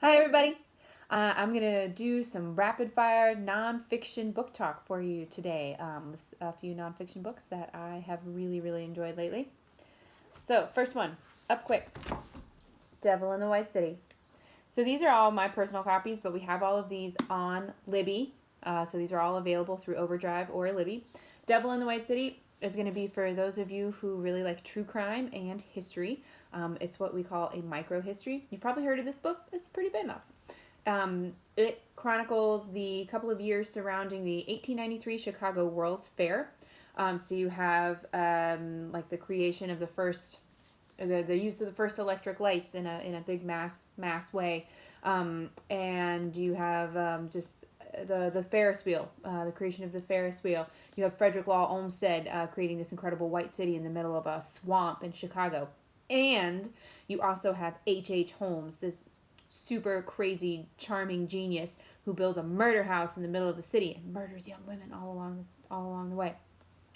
Hi, everybody. I'm going to do some rapid fire nonfiction book talk for you today with a few nonfiction books that I have really enjoyed lately. So, first one, up quick Devil in the White City. So, these are all my personal copies, but we have all of these on Libby. So, these are all available through OverDrive or Libby. Devil in the White City is going to be for those of you who really like true crime and history. It's what we call a micro history. You've probably heard of this book. It's pretty famous. It chronicles the couple of years surrounding the 1893 Chicago World's Fair. So you have like the creation of the first, the use of the first electric lights in a big mass way, and you have just the Ferris wheel, the creation of the Ferris wheel. You have Frederick Law Olmsted creating this incredible white city in the middle of a swamp in Chicago, and you also have H.H. Holmes, this super crazy, charming genius who builds a murder house in the middle of the city and murders young women all along the way.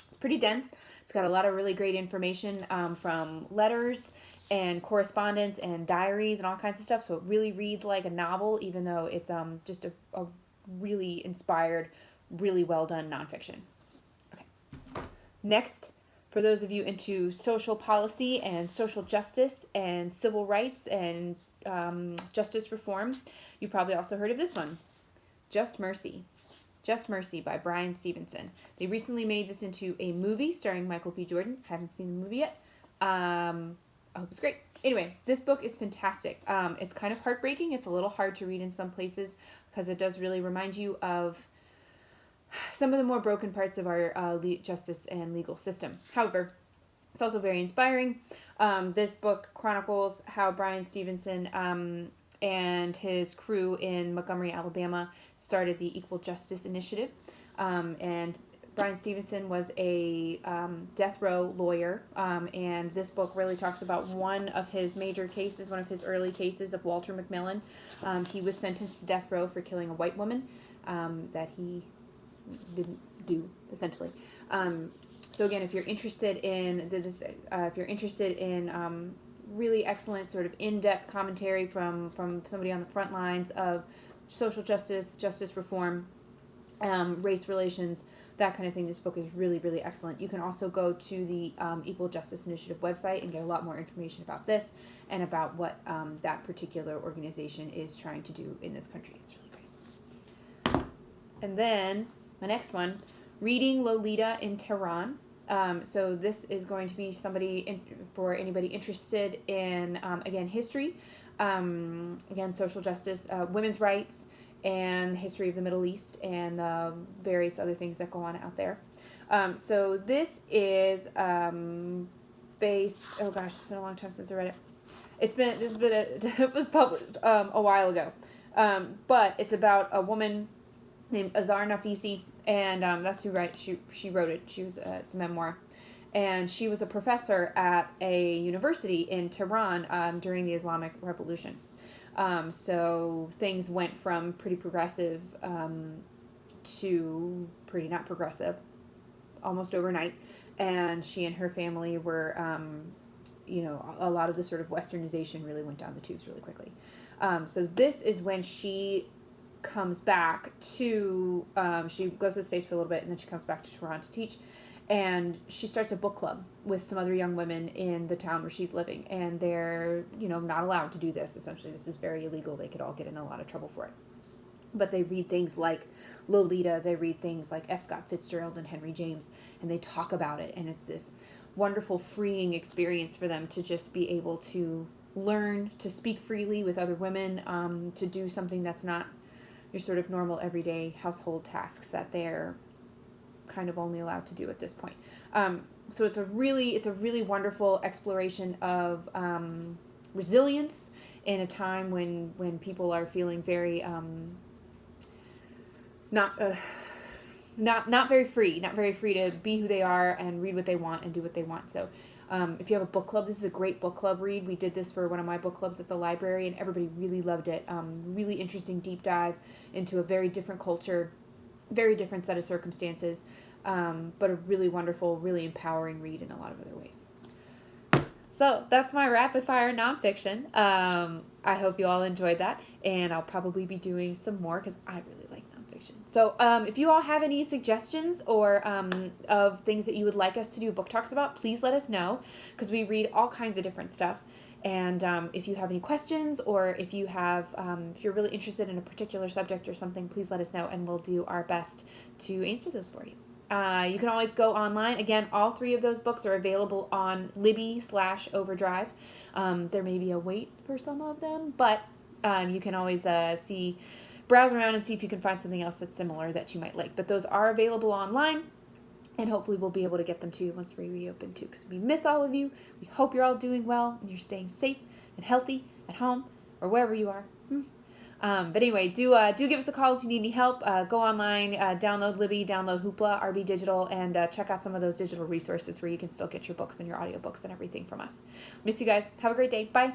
It's pretty dense. It's got a lot of really great information from letters and correspondence and diaries and all kinds of stuff. So it really reads like a novel, even though it's just a really inspired, really well done nonfiction. Okay. Next, for those of you into social policy and social justice and civil rights and justice reform, you probably also heard of this one, Just Mercy. Just Mercy by Bryan Stevenson. They recently made this into a movie starring Michael B. Jordan. Haven't seen the movie yet. I hope it's great. Anyway, this book is fantastic. It's kind of heartbreaking. It's a little hard to read in some places because it does really remind you of some of the more broken parts of our justice and legal system. However, it's also very inspiring. This book chronicles how Bryan Stevenson and his crew in Montgomery, Alabama, started the Equal Justice Initiative. And Bryan Stevenson was a death row lawyer, and this book really talks about one of his major cases, one of his early cases of Walter McMillan. He was sentenced to death row for killing a white woman that he didn't do, essentially. So again, if you're interested in this, if you're interested in really excellent sort of in-depth commentary from somebody on the front lines of social justice, justice reform, race relations, that kind of thing, this book is really excellent. You can also go to the Equal Justice Initiative website and get a lot more information about this and about what that particular organization is trying to do in this country. It's really great. And then my next one, Reading Lolita in Tehran. So this is going to be for anybody interested in, again, history, again, social justice, women's rights, and the history of the Middle East, and various other things that go on out there. So this is based, oh gosh, it's been a long time since I read it. It was published a while ago. But it's about a woman named Azar Nafisi, and that's who she wrote it. It's a memoir, and she was a professor at a university in Tehran during the Islamic Revolution. So things went from pretty progressive to pretty not progressive almost overnight, and she and her family were, a lot of the sort of westernization really went down the tubes really quickly. So this is when she comes back to, she goes to the States for a little bit, and then she comes back to Tehran to teach, and she starts a book club with some other young women in the town where she's living, and they're, not allowed to do this, essentially. This is very illegal. They could all get in a lot of trouble for it. But they read things like Lolita, they read things like F. Scott Fitzgerald and Henry James, and they talk about it, and it's this wonderful, freeing experience for them to just be able to learn to speak freely with other women, to do something that's not your sort of normal everyday household tasks that they're kind of only allowed to do at this point. So it's a really wonderful exploration of resilience in a time when people are feeling very not very free to be who they are and read what they want and do what they want. So if you have a book club, this is a great book club read. We did this for one of my book clubs at the library, and everybody really loved it. Really interesting deep dive into a very different culture, very different set of circumstances, but a really wonderful, really empowering read in a lot of other ways. So that's my rapid fire nonfiction. I hope you all enjoyed that, and I'll probably be doing some more because I really like nonfiction. So if you all have any suggestions or of things that you would like us to do book talks about, please let us know, because we read all kinds of different stuff. And if you have any questions, or if you have, if you're really interested in a particular subject or something, please let us know, and we'll do our best to answer those for you. You can always go online. Again, all 3 of those books are available on Libby/OverDrive. There may be a wait for some of them, but you can always browse around and see if you can find something else that's similar that you might like. But those are available online, and hopefully we'll be able to get them to you once we reopen too, because we miss all of you. We hope you're all doing well and you're staying safe and healthy at home or wherever you are. But anyway, do give us a call if you need any help. Go online, download Libby, download Hoopla, RB Digital, and check out some of those digital resources where you can still get your books and your audiobooks and everything from us. Miss you guys. Have a great day. Bye.